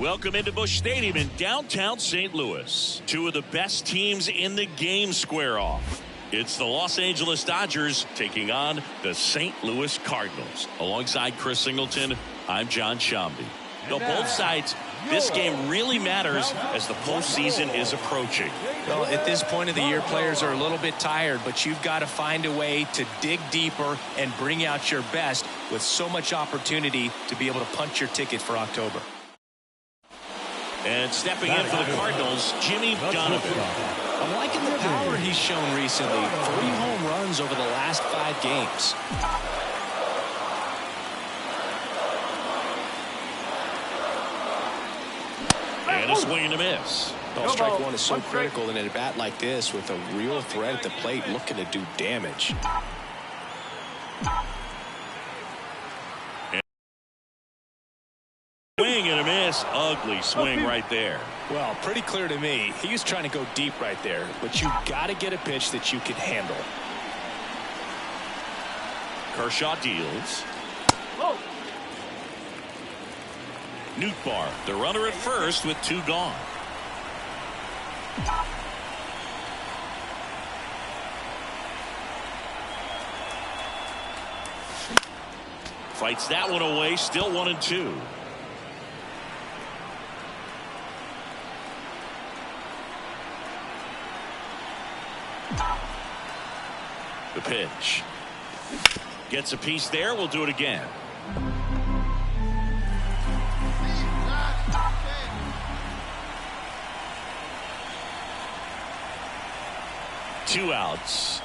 Welcome into Busch Stadium in downtown St. Louis. Two of the best teams in the game square off. It's the Los Angeles Dodgers taking on the St. Louis Cardinals. Alongside Chris Singleton, I'm John Shambi. Now, both sides, this game really matters as the postseason is approaching. Well, at this point of the year, players are a little bit tired, but you've got to find a way to dig deeper and bring out your best with so much opportunity to be able to punch your ticket for October. And stepping in for the Cardinals, Jimmy Donovan. I'm liking the power he's shown recently. 3 home runs over the last 5 games. And a swing and a miss. Well, strike one is so critical in a bat like this with a real threat at the plate looking to do damage. Swing and a miss. Ugly swing right there. Well, pretty clear to me. He was trying to go deep right there, but you got to get a pitch that you can handle. Kershaw deals. Nootbaar, the runner at first with 2 gone. Fights that one away, still 1-2. The pitch. Gets a piece there. We'll do it again. Two outs.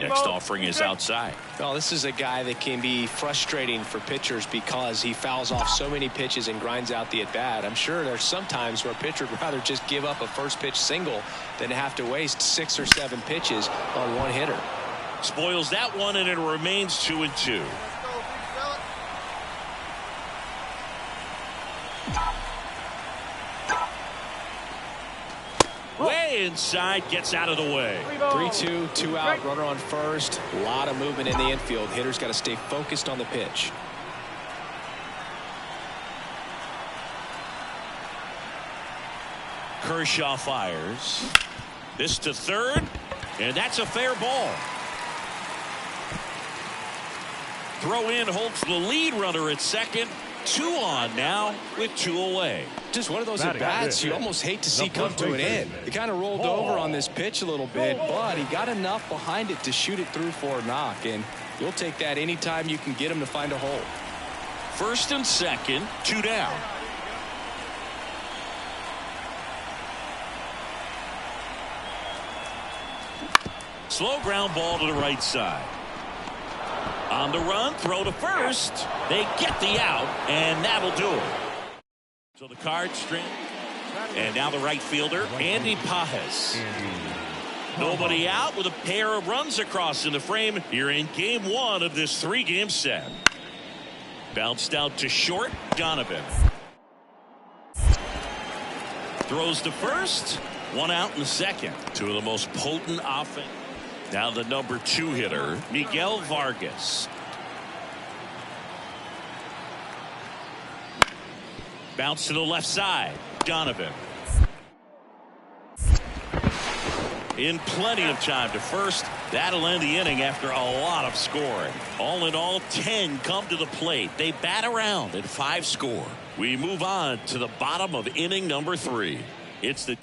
Next offering is outside. Well, this is a guy that can be frustrating for pitchers because he fouls off so many pitches and grinds out the at-bat. I'm sure there's some times where a pitcher would rather just give up a first pitch single than have to waste 6 or 7 pitches on one hitter. Spoils that one, and it remains 2-2. Way inside, gets out of the way. 3-2, 2 out, runner on first. A lot of movement in the infield. Hitter's got to stay focused on the pitch. Kershaw fires. This to third, and that's a fair ball. Throw in holds the lead runner at second. 2 on now with 2 away. Just one of those at-bats you almost hate to see come to an end. He kind of rolled over on this pitch a little bit, but he got enough behind it to shoot it through for a knock, and you'll take that anytime you can get him to find a hole. First and second, 2 down. Slow ground ball to the right side. On the run, throw to first. They get the out, and that'll do it. So the Cards straight. And now the right fielder, Andy Pages. Nobody out with a pair of runs across in the frame here in game 1 of this 3-game set. Bounced out to short, Donovan. Throws to first. 1 out in the second. 2 of the most potent offense. Now the number 2 hitter, Miguel Vargas. Bounce to the left side, Donovan. In plenty of time to first. That'll end the inning after a lot of scoring. All in all, 10 come to the plate. They bat around at 5 score. We move on to the bottom of inning number 3. It's the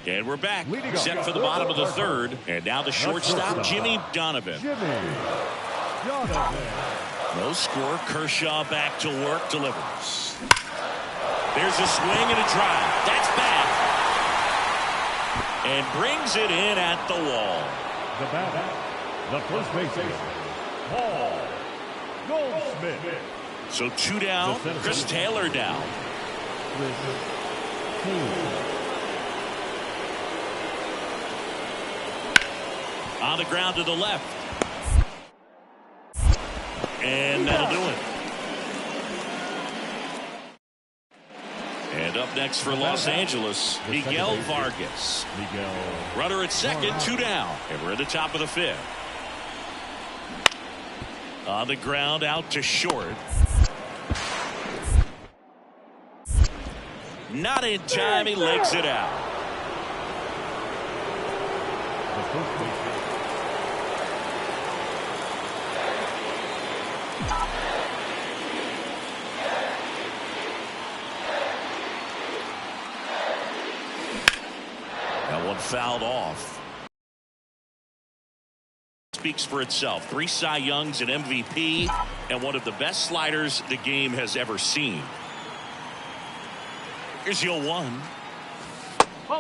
And we're back, set for the bottom of the 3rd. And now the shortstop, Jimmy Donovan. No score. Kershaw back to work, delivers. There's a swing and a drive. That's back. And brings it in at the wall. The batter, the first baseman, Paul Goldschmidt. So 2 down, Chris Taylor down. On the ground to the left. And that'll do it. And up next for Los Angeles, Miguel Vargas. Runner at second, 2 down. And we're at the top of the 5th. On the ground, out to short. Not in time. He legs it out. That one fouled off. Speaks for itself. 3 Cy Youngs, an MVP, and one of the best sliders the game has ever seen. Here's 0-1.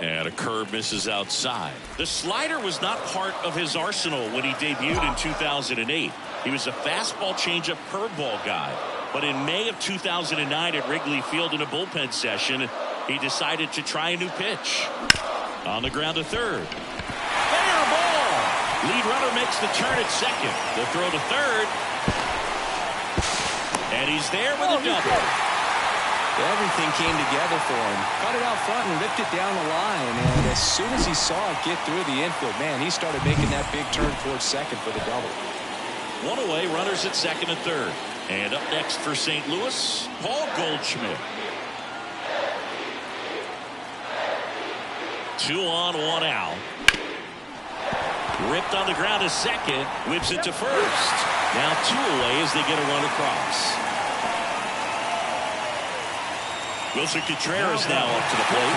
And a curve misses outside. The slider was not part of his arsenal when he debuted in 2008. He was a fastball changeup curveball guy. But in May of 2009 at Wrigley Field in a bullpen session, he decided to try a new pitch. On the ground to third. Fair ball. Lead runner makes the turn at second. The throw to third. And he's there with a double. Everything came together for him. Cut it out front and ripped it down the line. And as soon as he saw it get through the infield, man, he started making that big turn towards second for the double. One away, runners at second and third. And up next for St. Louis, Paul Goldschmidt. 2 on, 1 out. Ripped on the ground to second. Whips it to first. Now 2 away as they get a run across. Wilson Contreras now up to the plate.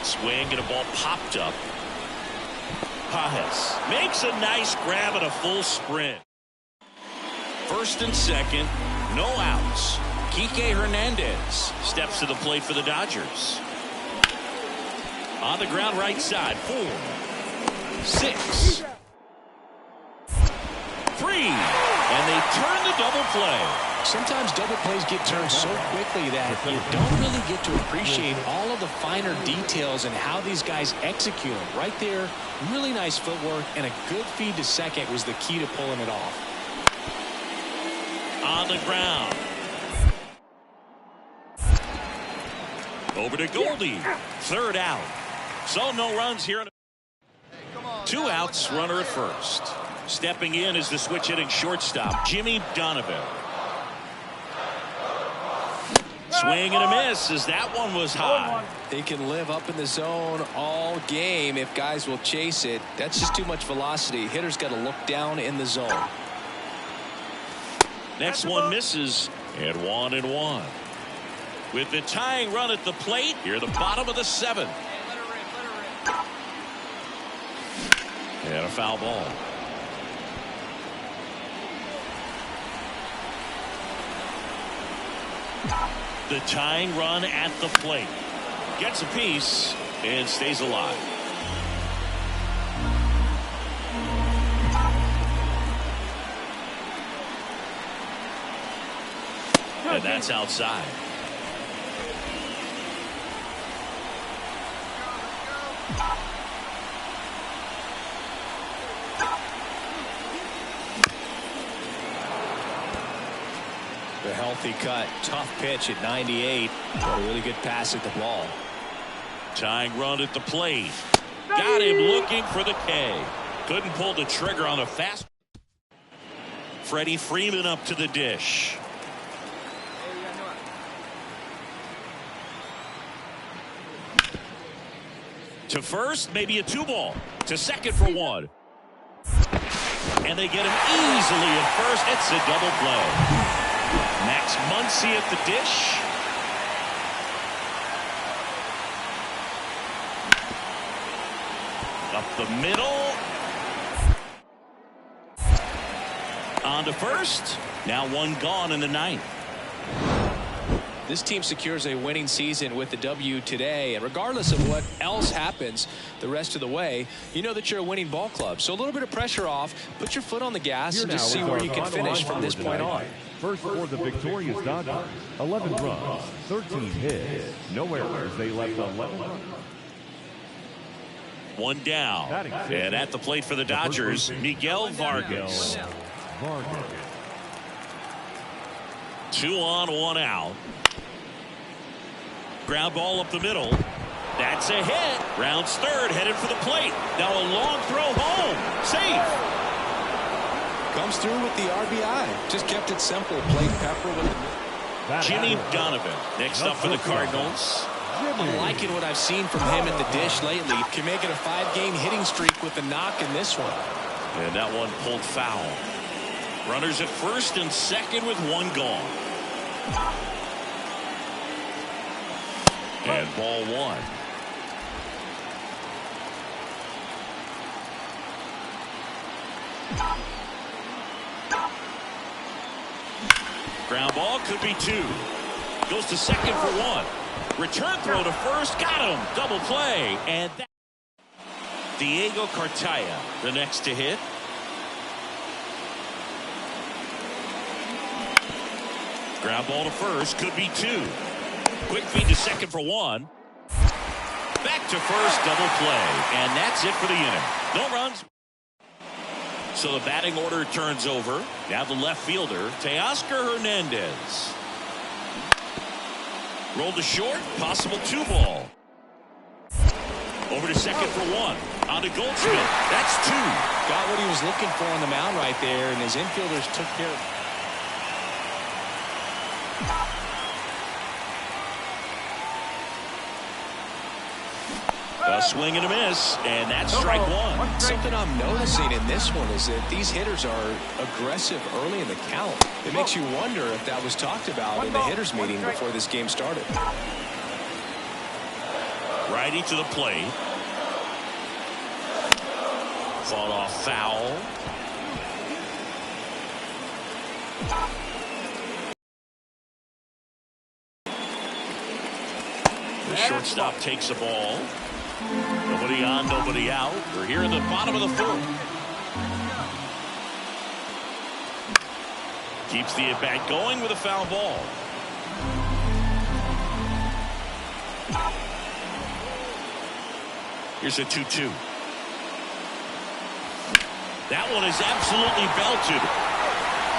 Swing and a ball popped up. Pajes makes a nice grab and a full sprint. First and second, no outs. Kike Hernandez steps to the plate for the Dodgers. On the ground right side, 4, 6, 3, and they turn the double play. Sometimes double plays get turned so quickly that you don't really get to appreciate all of the finer details and how these guys execute them. Right there, really nice footwork and a good feed to second was the key to pulling it off. On the ground. Over to Goldie. Third out. So no runs here. 2 outs, runner at first. Stepping in is the switch hitting shortstop, Jimmy Donovan. Swing and a miss as that one was high. They can live up in the zone all game if guys will chase it. That's just too much velocity. Hitter's got to look down in the zone. Next one misses, and 1-1. With the tying run at the plate, here the bottom of the 7th. And a foul ball. The tying run at the plate. Gets a piece and stays alive. And that's outside. The healthy cut, tough pitch at 98. Got a really good pass at the ball. Tying run at the plate. Got him looking for the K. Couldn't pull the trigger on a fast. Freddie Freeman up to the dish. To first, maybe a 2-ball. To second for 1. And they get him easily at first. It's a double play. Max Muncy at the dish. Up the middle. On to first. Now 1 gone in the 9th. This team secures a winning season with the W today, and regardless of what else happens the rest of the way, you know that you're a winning ball club. So a little bit of pressure off, put your foot on the gas, and just see where you can finish from this point on. First for the victorious Dodgers, 11 runs, 13 hits, no errors. They left 11 runs. 1 down. And at the plate for the Dodgers, Miguel Vargas. 2 on, 1 out. Ground ball up the middle. That's a hit. Rounds third, headed for the plate. Now a long throw home. Safe. Comes through with the RBI. Just kept it simple. Played Pepper with it. Jimmy Donovan next up for the Cardinals. I'm liking what I've seen from him at the dish lately. Can make it a 5-game hitting streak with the knock in this one. And that one pulled foul. Runners at first and second with one gone. And ball one. Ground ball could be two. Goes to second for one. Return throw to first. Got him. Double play. And that. Diego Cartaya, the next to hit. Ground ball to first. Could be two. Quick feed to second for one. Back to first. Double play. And that's it for the inning. No runs. So the batting order turns over. Now the left fielder, Teoscar Hernandez. Rolled to short, possible 2-ball. Over to second for one. On to Goldschmidt. That's two. Got what he was looking for on the mound right there, and his infielders took care of it. A swing and a miss, and that's strike one. Something I'm noticing in this one is that these hitters are aggressive early in the count. It makes you wonder if that was talked about in the hitters meeting before this game started. Righty to the plate. Fought off foul. The shortstop takes the ball. Nobody on, nobody out. We're here in the bottom of the fourth. Keeps the at-bat going with a foul ball. Here's a 2-2. That one is absolutely belted.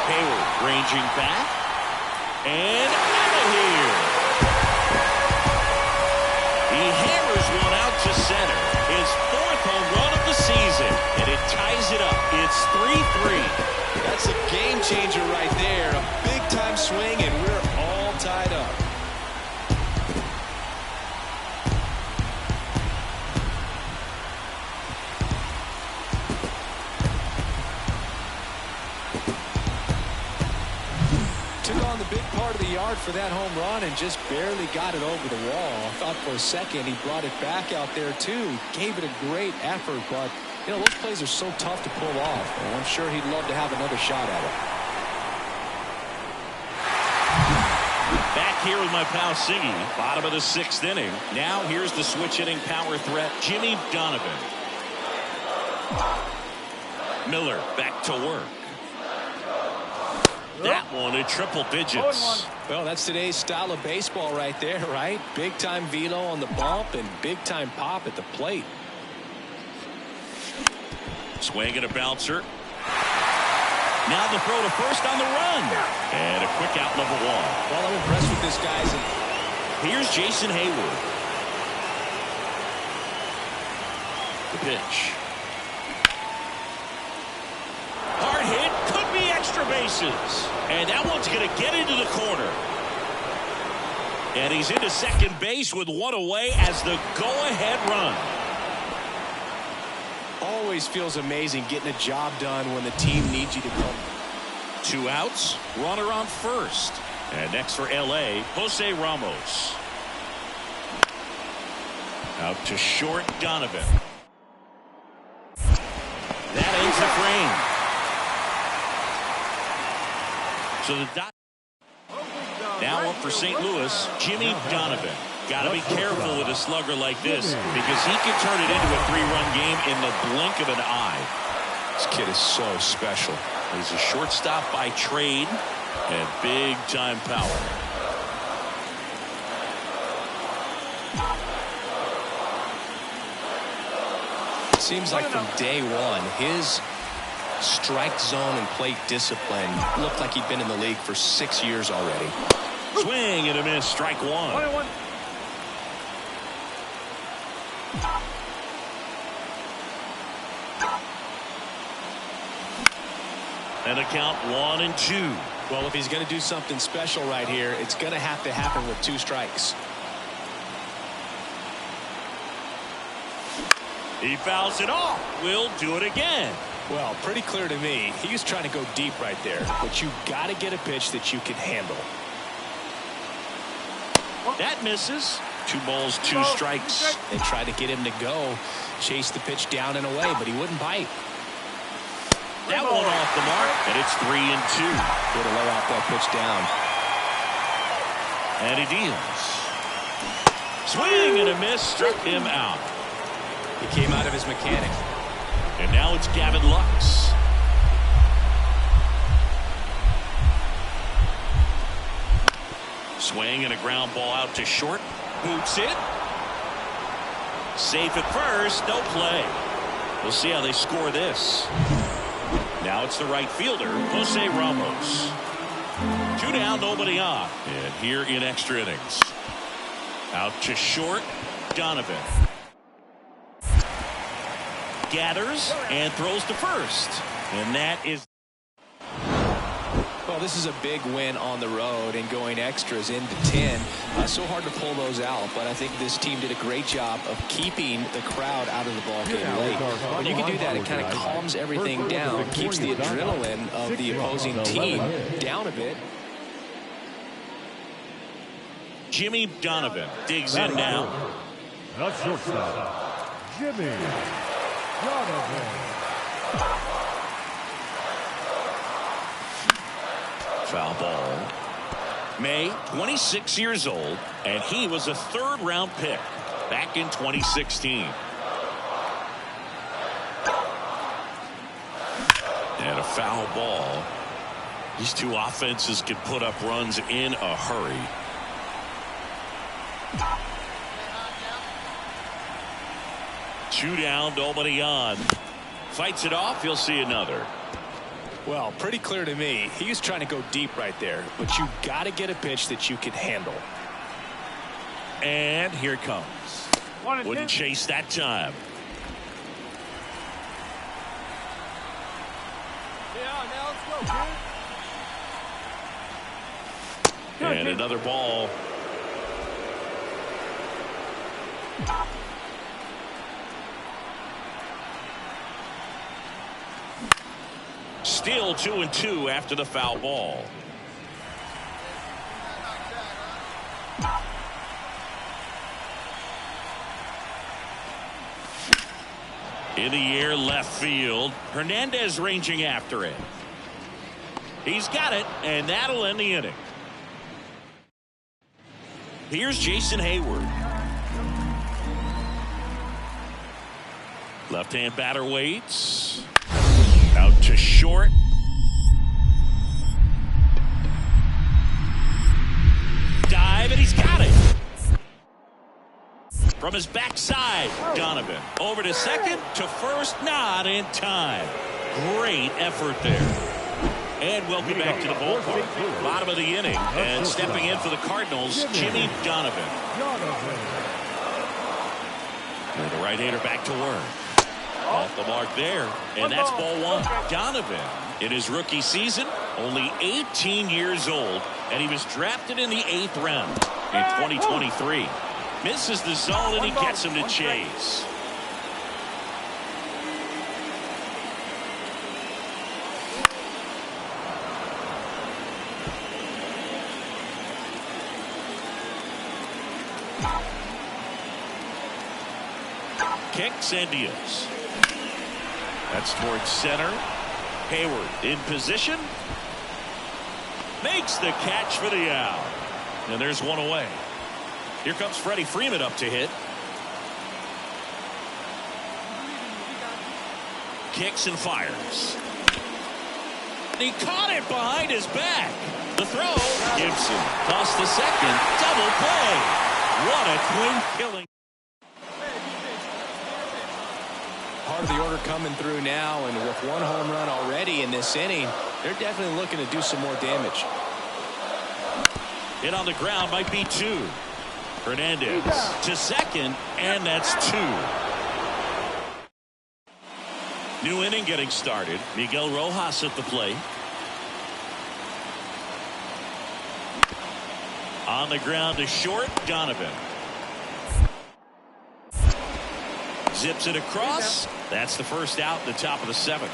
Hayward ranging back. And out of here. He hammers one out to center. His fourth home run of the season. And it ties it up. It's 3-3. That's a game changer right there. A big-time swing, and we're all tied up. Took on the big part of the yard for that home run and just barely got it over the wall. I thought for a second he brought it back out there too. Gave it a great effort, but you know those plays are so tough to pull off, and I'm sure he'd love to have another shot at it. Back here with my pal Siggy, bottom of the sixth inning. Now here's the switch hitting power threat, Jimmy Donovan. Miller back to work. That one in triple digits. Well, that's today's style of baseball right there, right? Big time velo on the bump and big time pop at the plate. Swing and a bouncer. Now the throw to first on the run. And a quick out, number one. Well, I'm impressed with this guys. Here's Jason Hayward. The pitch. Hard hit. Could be extra bases. And that one's going to get into the corner. And he's into second base with one away as the go-ahead run. Always feels amazing getting a job done when the team needs you to come. 2 outs, runner on first. And next for LA, Jose Ramos. Out to short, Donovan. That ends the frame. So the now up for St. Louis, Jimmy Donovan. Got to be careful with a slugger like this because he can turn it into a 3-run game in the blink of an eye. This kid is so special. He's a shortstop by trade and big-time power. It seems like from day one, his strike zone and plate discipline looked like he'd been in the league for 6 years already. Swing and a miss, strike one. And a count 1-2. Well, if he's going to do something special right here, it's going to have to happen with 2 strikes. He fouls it off. We'll do it again. Well, pretty clear to me. He was trying to go deep right there, but you got to get a pitch that you can handle. That misses. 2 balls, 2 strikes. They tried to get him to go, chase the pitch down and away, but he wouldn't bite. That one off the mark, and it's 3-2. Way to lay off that pitch down. And he deals. Swing and a miss, struck him out. He came out of his mechanic. And now it's Gavin Lux. Swing and a ground ball out to short. Boots it. Safe at first. No play. We'll see how they score this. Now it's the right fielder, Jose Ramos. 2 down, nobody on. And here in extra innings. Out to short, Donovan. Gathers and throws to first. And that is... Well, this is a big win on the road and going extras into 10. So hard to pull those out, but I think this team did a great job of keeping the crowd out of the ball game late. When you can do that, it kind of calms everything down, keeps the adrenaline of the opposing team down a bit. Jimmy Donovan digs in now. That's shortstop, Jimmy Donovan. Foul ball. May, 26 years old, and he was a 3rd-round pick back in 2016. And a foul ball. These 2 offenses can put up runs in a hurry. Two down, nobody on. Fights it off, you'll see another. Well, pretty clear to me. He was trying to go deep right there, but you got to get a pitch that you can handle. And here it comes. Wouldn't chase that time. Yeah, now let's go, kid. And another ball. Still 2-2 after the foul ball. In the air, left field. Hernandez ranging after it. He's got it, and that'll end the inning. Here's Jason Hayward. Left-hand batter waits. Out to short. Dive, and he's got it. From his backside, Donovan. Over to second, to first, not in time. Great effort there. And welcome back to the ballpark. Bottom of the inning, and stepping in for the Cardinals, Jimmy Donovan. And the right-hander back to work. Off the mark there, and that's ball 1. Donovan, in his rookie season, only 18 years old, and he was drafted in the 8th round in 2023. Misses the zone, and he gets him to chase. Kicks and deals. That's towards center. Hayward in position. Makes the catch for the out. And there's one away. Here comes Freddie Freeman up to hit. Kicks and fires. And he caught it behind his back. The throw. Gibson tossed the second. Double play. What a twin killing. Part of the order coming through now, and with 1 home run already in this inning, they're definitely looking to do some more damage. Hit on the ground might be 2. Hernandez to second, and that's 2. New inning getting started. Miguel Rojas at the plate. On the ground to short, Donovan. Zips it across. That's the first out in the top of the 7th.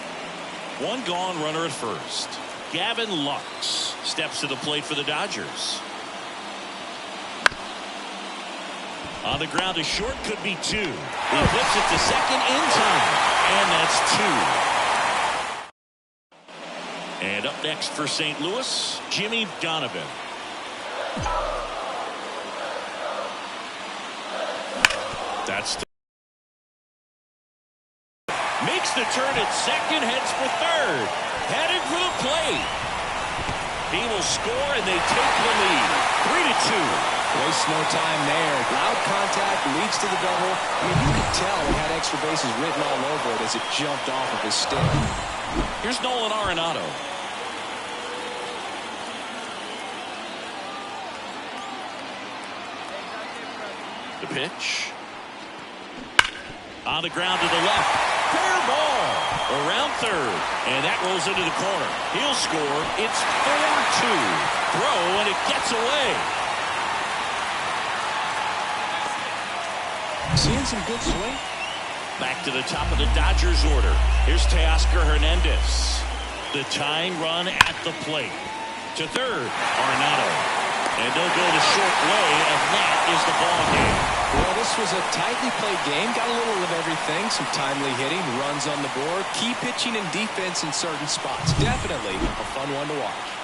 One gone, runner at first. Gavin Lux steps to the plate for the Dodgers. On the ground to short, could be 2. He flips it to second in time, and that's 2. And up next for St. Louis, Jimmy Donovan. That's makes the turn at second, heads for third, headed for the plate. He will score, and they take the lead, 3-2. Waste no time there. Loud contact leads to the double. I mean, you could tell it had extra bases written all over it as it jumped off of his stick. Here's Nolan Arenado. The pitch. On the ground to the left. Fair ball. Around third. And that rolls into the corner. He'll score. It's 4-2. Throw, and it gets away. Seeing some good swing. Back to the top of the Dodgers order. Here's Teoscar Hernandez. The tying run at the plate. To third, Arenado. And they'll go the short way, and that is the ball game. Well, this was a tightly played game. Got a little of everything. Some timely hitting, runs on the board, key pitching and defense in certain spots. Definitely a fun one to watch.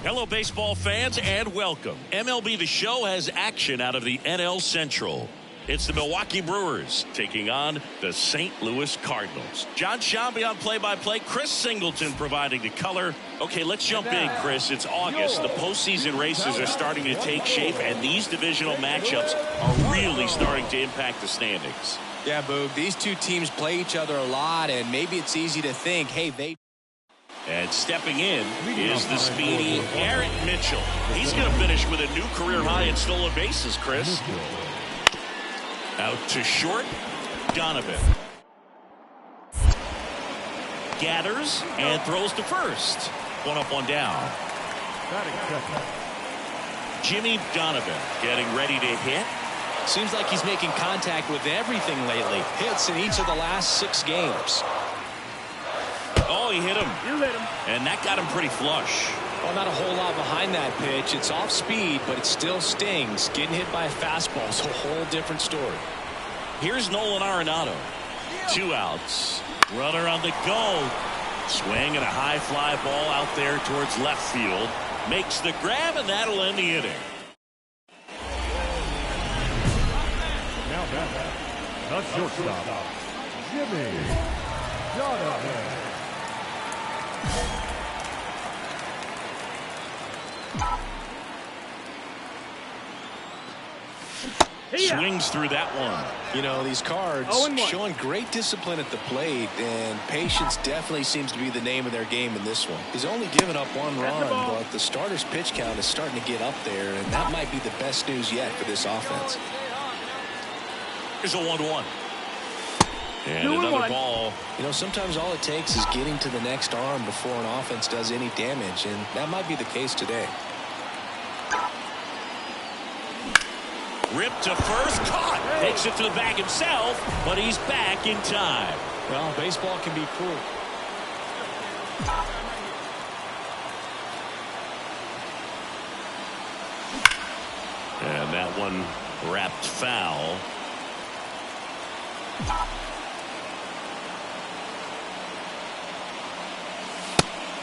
Hello, baseball fans, and welcome. MLB The Show has action out of the NL Central. It's the Milwaukee Brewers taking on the St. Louis Cardinals. John Shambi on play-by-play. Chris Singleton providing the color. Okay, let's jump in, Chris. It's August. The postseason races are starting to take shape, and these divisional matchups are really starting to impact the standings. Yeah, Boog, these two teams play each other a lot, and maybe it's easy to think, hey, they... And stepping in is the speedy Eric Mitchell. He's going to finish with a new career high in stolen bases, Chris. Out to short, Donovan. Gathers and throws to first. One up, one down. Jimmy Donovan getting ready to hit. Seems like he's making contact with everything lately. Hits in each of the last 6 games. Oh, he hit him. You hit him. And that got him pretty flush. Well, not a whole lot behind that pitch. It's off speed, but it still stings. Getting hit by a fastball is a whole different story. Here's Nolan Arenado. 2 outs. Runner on the go. Swing and a high fly ball out there towards left field. Makes the grab, and that'll end the inning. Now back, the shortstop, Jimmy Donovan. Swings through that one. You know, these Cards 0-1. showing great discipline at the plate, and patience definitely seems to be the name of their game in this one. He's only given up 1 run, but the starter's pitch count is starting to get up there, and that might be the best news yet for this offense. Here's a 1-1. And another ball. You know, sometimes all it takes is getting to the next arm before an offense does any damage, and that might be the case today. Ripped to first, caught. Takes it to the bag himself, but he's back in time. Well, baseball can be cruel. And that one wrapped foul.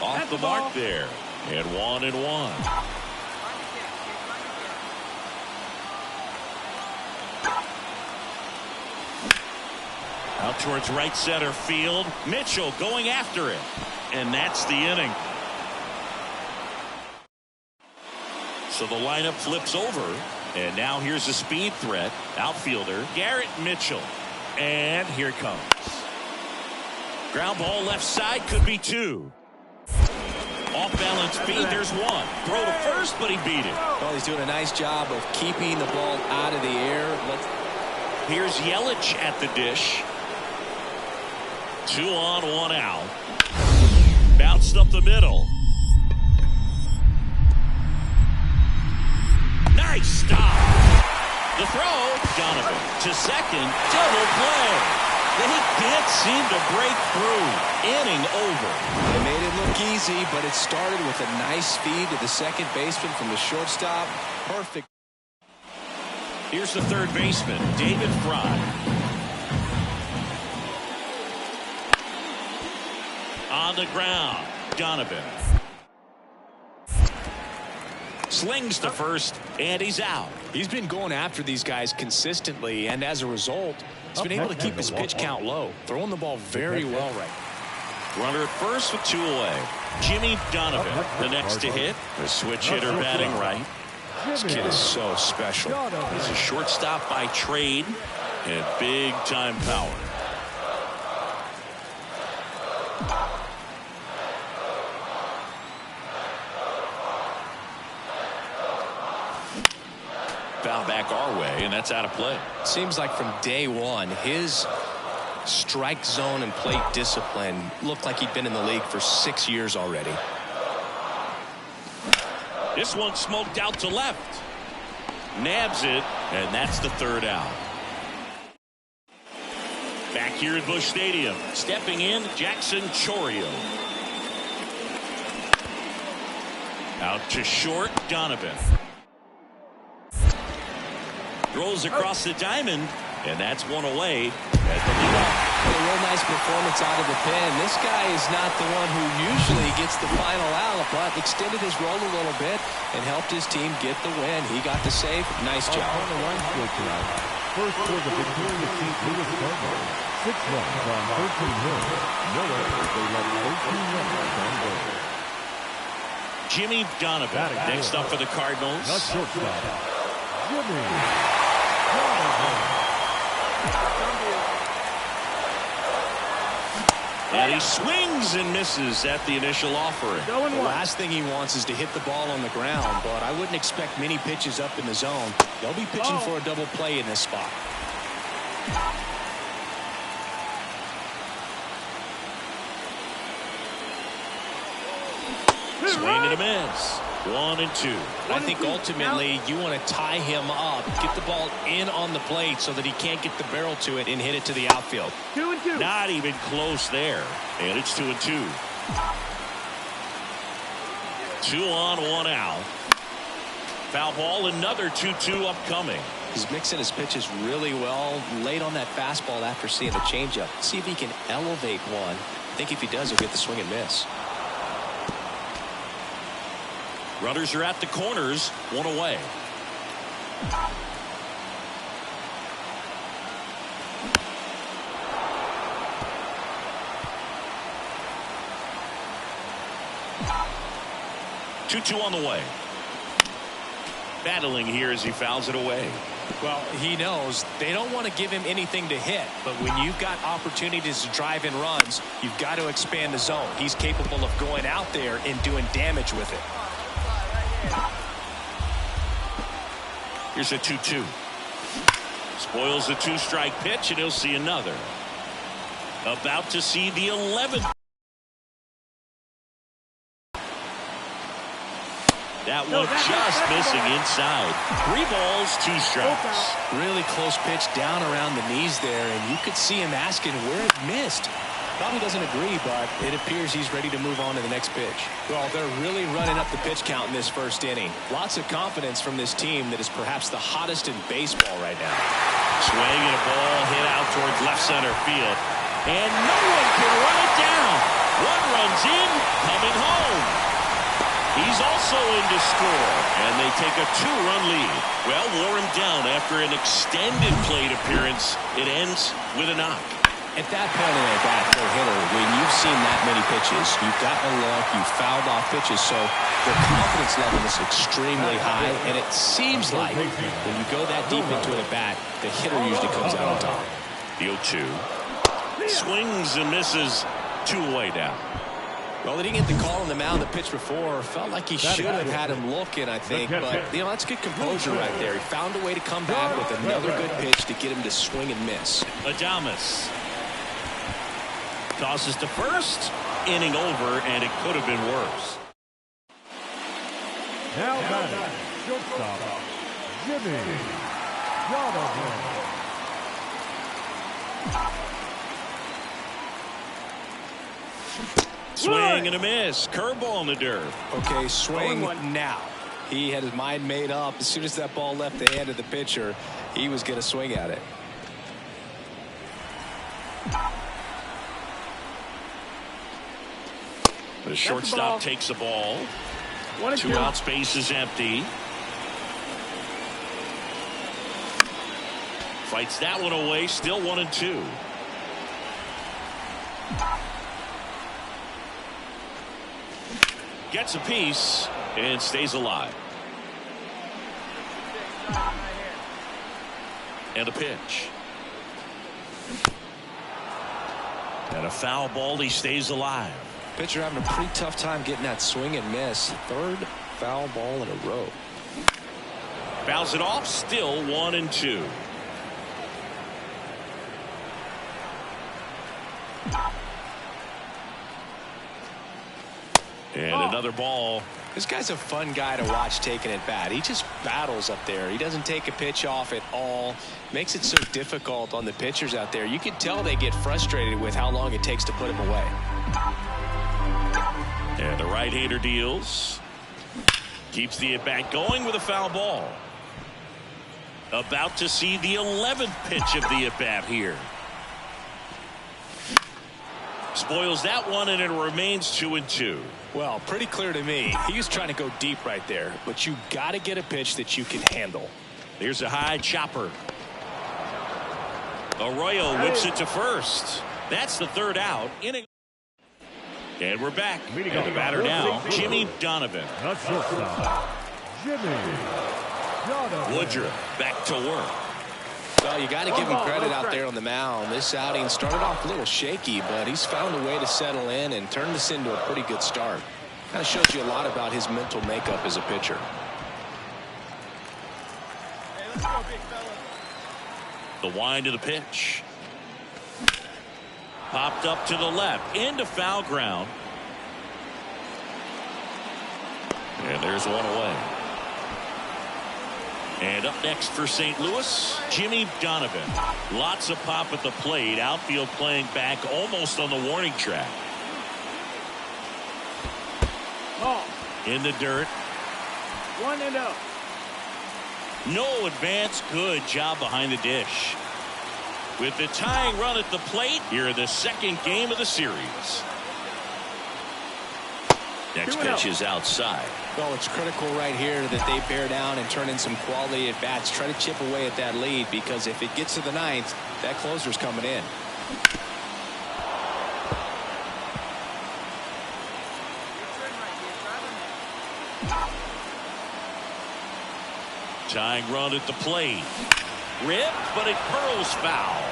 Off the mark there. And 1-1. Out towards right center field. Mitchell going after it. And that's the inning. So the lineup flips over. And now here's a speed threat. Outfielder Garrett Mitchell. And here it comes. Ground ball left side, could be 2. Off balance speed, there's 1. Throw to first, but he beat it. Well, he's doing a nice job of keeping the ball out of the air. Here's Yelich at the dish. 2 on, 1 out. Bounced up the middle. Nice stop. The throw, Donovan to second, double play. They can't seem to break through. Inning over. They made it look easy, but it started with a nice feed to the second baseman from the shortstop. Perfect. Here's the third baseman, David Fry. On the ground, Donovan. Slings to first, and he's out. He's been going after these guys consistently, and as a result, he's been able to keep his pitch count low, throwing the ball very well right now. Runner at first with 2 away. Jimmy Donovan, the next to hit. The switch hitter batting right. This kid is so special. He's a shortstop by trade and big-time power. Foul back our way, and that's out of play. Seems like from day one, his strike zone and plate discipline looked like he'd been in the league for 6 years already. This one smoked out to left. Nabs it, and that's the 3rd out. Back here at Busch Stadium, stepping in, Jackson Chourio. Out to short, Donovan. Throws across the diamond, and that's 1 away at the leadoff. A real nice performance out of the pen. This guy is not the one who usually gets the final out, but extended his role a little bit and helped his team get the win. He got the save. Nice job. On the run score tonight. First for the victorious St. Louis Cardinals. 6 runs on 13 hits. No errors. They left 13 runners on base. Jimmy Donovan next up for the Cardinals. The shortstop, Jimmy Donovan. And he swings and misses at the initial offering. The last thing he wants is to hit the ball on the ground, but I wouldn't expect many pitches up in the zone. They'll be pitching for a double play in this spot. Swing and a miss. 1-2. I think ultimately you want to tie him up, get the ball in on the plate so that he can't get the barrel to it and hit it to the outfield. 2-2. Not even close there. And it's 2-2. 2 on, 1 out. Foul ball, another 2-2 upcoming. He's mixing his pitches really well, late on that fastball after seeing the changeup. See if he can elevate one. I think if he does, he'll get the swing and miss. Runners are at the corners, 1 away. Two on the way. Battling here as he fouls it away. Well, he knows they don't want to give him anything to hit, but when you've got opportunities to drive in runs, you've got to expand the zone. He's capable of going out there and doing damage with it. Here's a 2-2. Spoils the 2-strike pitch, and he'll see another. About to see the 11th. That one just missing inside. 3 balls, 2 strikes. Really close pitch down around the knees there, and you could see him asking where it missed. Probably doesn't agree, but it appears he's ready to move on to the next pitch. Well, they're really running up the pitch count in this first inning. Lots of confidence from this team that is perhaps the hottest in baseball right now. Swing and a ball hit out towards left center field. And no one can run it down. One runs in, coming home. He's also in to score, and they take a 2-run lead. Well, wore him down after an extended plate appearance. It ends with a knock. At that point in a bat for a hitter, when you've seen that many pitches, you've gotten a look, you've fouled off pitches, so the confidence level is extremely high, and it seems like when you go that deep into an at-bat, the hitter usually comes out on top. The 0-2. Swings and misses, 2 away down. Well, they didn't get the call on the mound the pitch before. Felt like he should have had him looking, I think. But, that's good composure right there. He found a way to come back with another good pitch to get him to swing and miss. Adames tosses to first. Inning over, and it could have been worse. Now batting, shortstop, Jimmy Donovan. Swing and a miss. Curveball in the dirt. Okay, swing now. He had his mind made up. As soon as that ball left the hand of the pitcher, he was going to swing at it. The shortstop takes the ball. 2 out, space is empty. Fights that one away. Still 1-2. Gets a piece and stays alive. And a pitch. And a foul ball. He stays alive. Pitcher having a pretty tough time getting that swing and miss. 3rd foul ball in a row. Fouls it off. Still 1-2. And another ball. This guy's a fun guy to watch taking at bat. He just battles up there. He doesn't take a pitch off at all. Makes it so difficult on the pitchers out there. You can tell they get frustrated with how long it takes to put him away. And the right-hander deals. Keeps the at-bat going with a foul ball. About to see the 11th pitch of the at-bat here. Spoils that one, and it remains 2-2. Well, pretty clear to me. He was trying to go deep right there, but you got to get a pitch that you can handle. Here's a high chopper. Arroyo whips it to first. That's the 3rd out. And we're back. And the batter now, Jimmy Donovan. The shortstop, Jimmy Donovan. Woodruff back to work. Well, you got to give him credit out there on the mound. This outing started off a little shaky, but he's found a way to settle in and turn this into a pretty good start. Kind of shows you a lot about his mental makeup as a pitcher. Hey, let's go, big fella. The wind of the pitch. Popped up to the left into foul ground. And there's one away. And up next for St. Louis, Jimmy Donovan. Lots of pop at the plate. Outfield playing back almost on the warning track. Ball. In the dirt. 1-0. No advance. Good job behind the dish. With the tying run at the plate, here in the second game of the series. Next pitch is outside. Well, it's critical right here that they bear down and turn in some quality at bats. Try to chip away at that lead, because if it gets to the ninth, that closer's coming in. Tying run at the plate. Ripped, but it curls foul.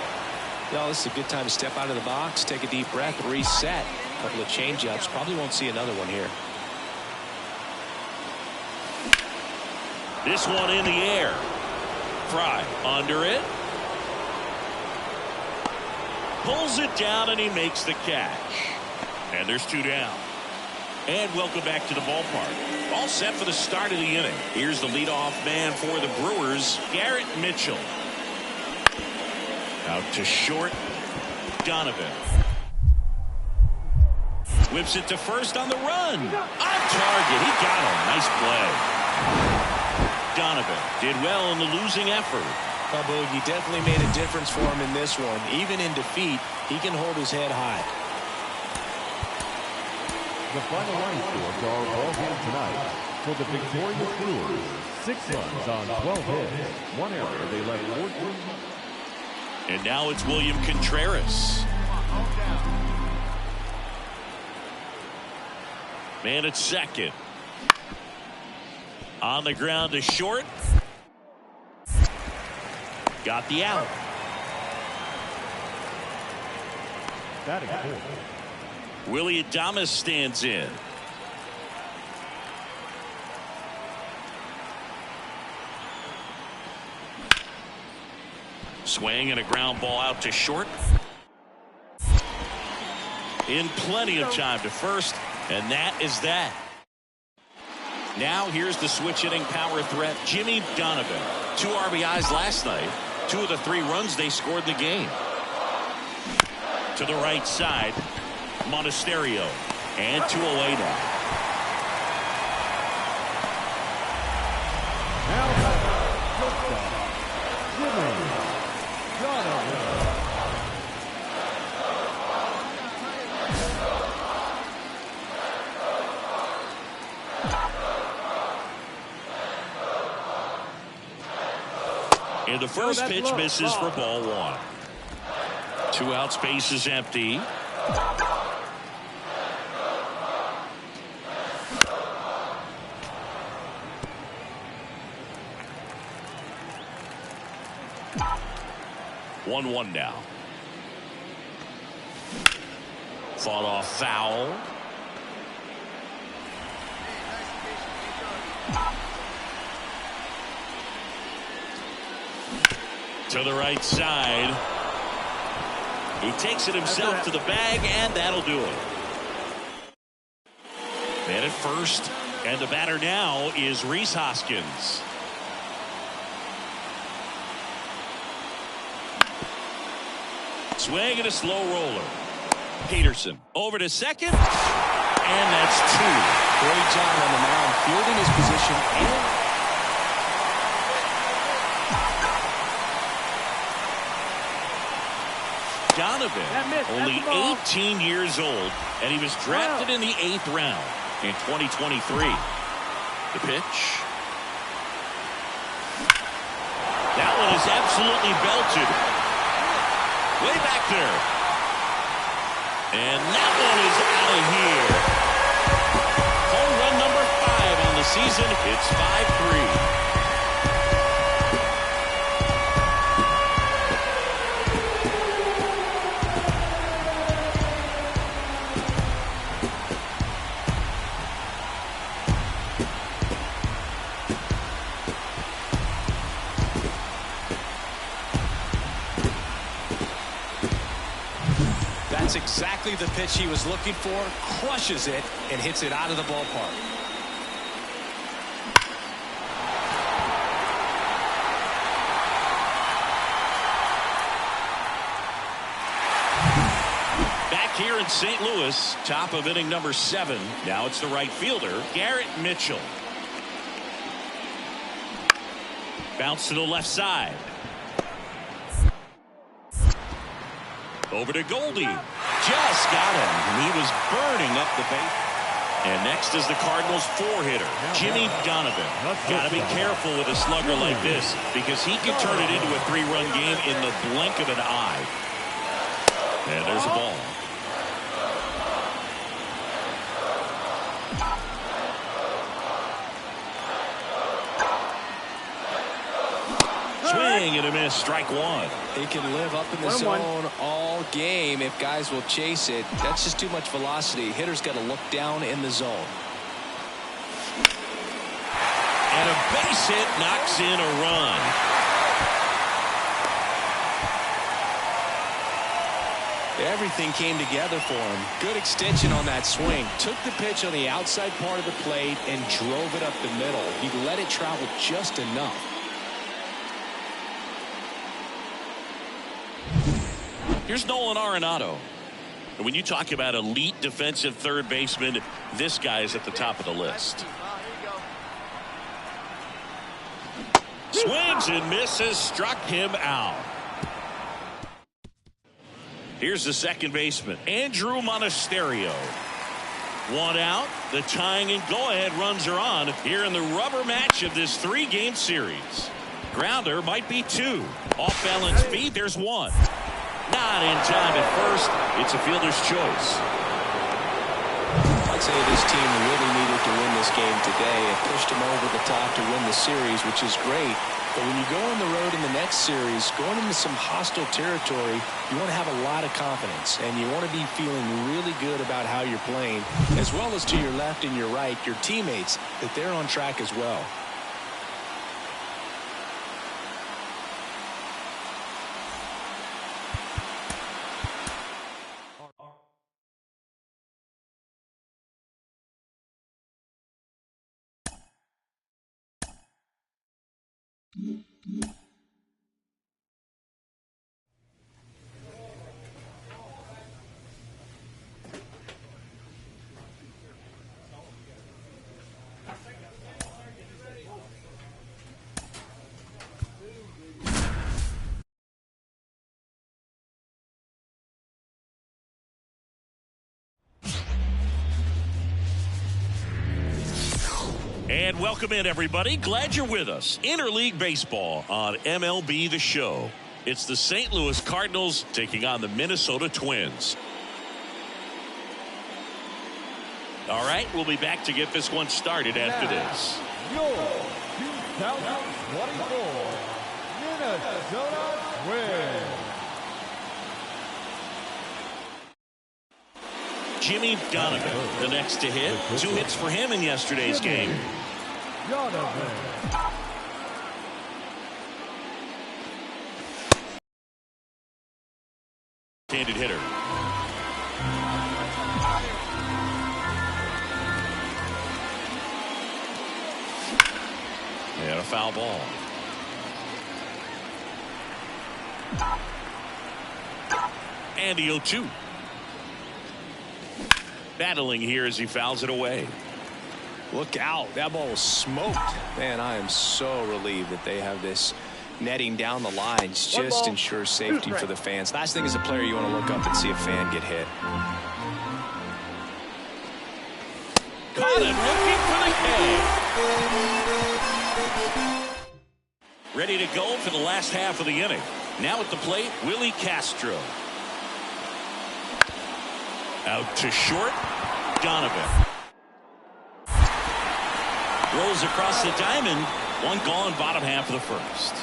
Well, this is a good time to step out of the box, take a deep breath, reset. A couple of change-ups. Probably won't see another one here. This one in the air. Fry under it. Pulls it down, and he makes the catch. And there's 2 down. And welcome back to the ballpark. All set for the start of the inning. Here's the leadoff man for the Brewers, Garrett Mitchell. Out to short, Donovan. Whips it to first on the run. On target. He got him. Nice play. Donovan did well in the losing effort. Oh, Boog, he definitely made a difference for him in this one. Even in defeat, he can hold his head high. The final line score for our ball game tonight. For the victorious Brewers, 6 runs on 12 hits, 1 error. They left 14. And now it's William Contreras. Man at second. On the ground to short. Got the out. Batting fourth. Willie Adames stands in. Swing and a ground ball out to short. In plenty of time to first, and that is that. Now here's the switch hitting power threat, Jimmy Donovan. 2 RBIs last night. 2 of the 3 runs they scored in the game. To the right side, Monasterio. And 2 away now. And the first pitch misses for ball 1. 2 outs, base is empty. One now. Fought off foul. To the right side. He takes it himself to the bag, and that'll do it. Man at first, and the batter now is Rhys Hoskins. Swing and a slow roller. Peterson over to second, and that's 2. Great job on the mound, fielding his position and Donovan, only 18 years old, and he was drafted in the 8th round in 2023. The pitch. That one is absolutely belted. Way back there. And that one is out of here. Home run number 5 on the season. It's 5-3. that's exactly the pitch he was looking for. Crushes it and hits it out of the ballpark. in St. Louis, top of inning number 7. Now it's the right fielder, Garrett Mitchell. Bounce to the left side. Over to Goldie. Just got him. He was burning up the base. And next is the Cardinals 4-hitter, Jimmy Donovan. Got to be careful with a slugger like this because he can turn it into a 3-run game in the blink of an eye. And there's a ball. Swing and a miss, strike 1. He can live up in the zone all game if guys will chase it. That's just too much velocity. Hitter's got to look down in the zone. And a base hit knocks in a run. Everything came together for him. Good extension on that swing. Took the pitch on the outside part of the plate and drove it up the middle. He let it travel just enough. Here's Nolan Arenado. And when you talk about elite defensive third baseman, this guy is at the top of the list. Swings and misses, struck him out. Here's the second baseman, Andrew Monasterio. 1 out. The tying and go-ahead runs are on here in the rubber match of this 3-game series. Grounder might be 2. Off-balance feed, there's 1. Not in time at first. It's a fielder's choice. I'd say this team really needed to win this game today. It pushed them over the top to win the series, which is great. But when you go on the road in the next series, going into some hostile territory, you want to have a lot of confidence. And you want to be feeling really good about how you're playing, as well as to your left and your right, your teammates, that they're on track as well. And welcome in, everybody. Glad you're with us. Interleague Baseball on MLB The Show. It's the St. Louis Cardinals taking on the Minnesota Twins. All right, we'll be back to get this one started after this. Your 2024 Minnesota Twins. Jimmy Donovan, the next to hit. 2 hits for him in yesterday's game. Donovan. Handed hitter. And a foul ball. And the 0-2. Battling here as he fouls it away. Look out. That ball was smoked. Man, I am so relieved that they have this netting down the lines. Just ensures safety for the fans. Last thing as a player, you want to look up and see a fan get hit. Caught him looking for the K. Ready to go for the last half of the inning. Now at the plate, Willie Castro. Out to short, Donovan. Rolls across the diamond. 1 gone, bottom half of the first.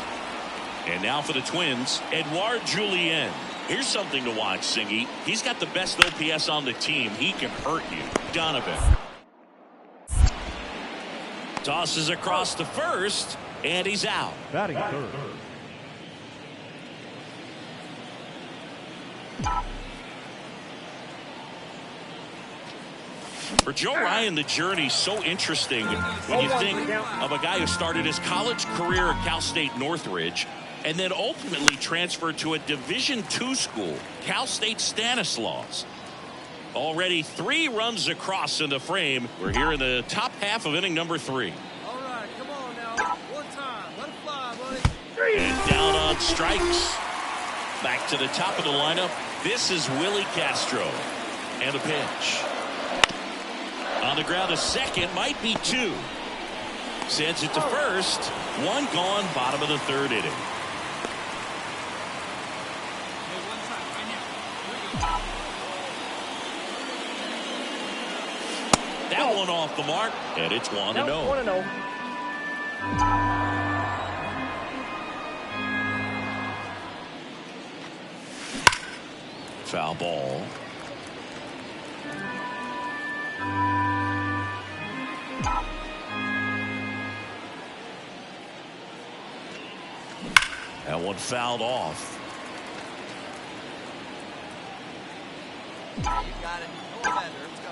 And now for the Twins, Edouard Julien. Here's something to watch, Singy. He's got the best OPS on the team. He can hurt you. Donovan. Tosses across the first, and he's out. Batting third. For Joe Ryan, the journey's so interesting when you think of a guy who started his college career at Cal State Northridge and then ultimately transferred to a Division II school, Cal State Stanislaus. Already 3 runs across in the frame. We're here in the top half of inning number 3. All right, come on now. One time. Let it fly, buddy. And down on strikes. Back to the top of the lineup. This is Willie Castro. And a pitch. On the ground to second. Might be 2. Sends it to first. 1 gone. Bottom of the 3rd inning. That one off the mark, and it's 1-0. 1-0. Foul ball. That one fouled off. You got it. Go better. Let's go.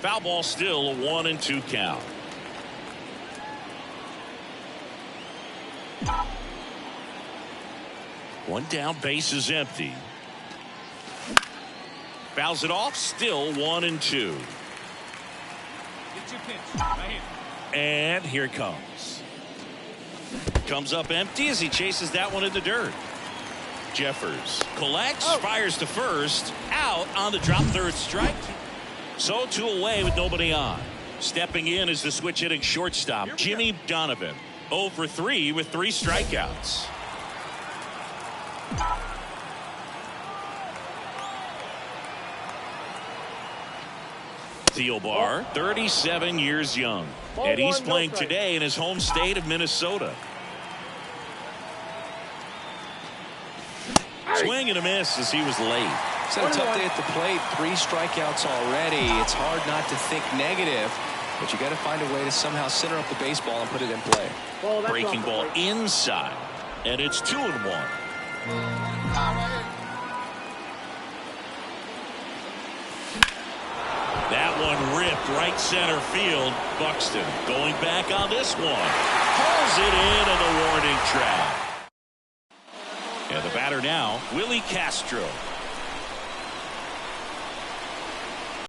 Foul ball, still a 1-2 count. One down, base is empty. Fouls it off, still 1-2. Get your pitch. Right here. And here it comes. Comes up empty as he chases that one in the dirt. Jeffers collects, fires to first, out on the drop, 3rd strike. So 2 away with nobody on. Stepping in is the switch hitting shortstop, Jimmy Donovan. 0 for 3 with 3 strikeouts. Thielbar, 37 years young. And he's playing today in his home state of Minnesota. Swing and a miss as he was late. It's had a tough day at the plate. 3 strikeouts already. It's hard not to think negative, but you got to find a way to somehow center up the baseball and put it in play. Breaking ball inside, and it's 2-1. That one ripped right center field. Buxton going back on this one. Pulls it in on the warning track. And the batter now, Willie Castro.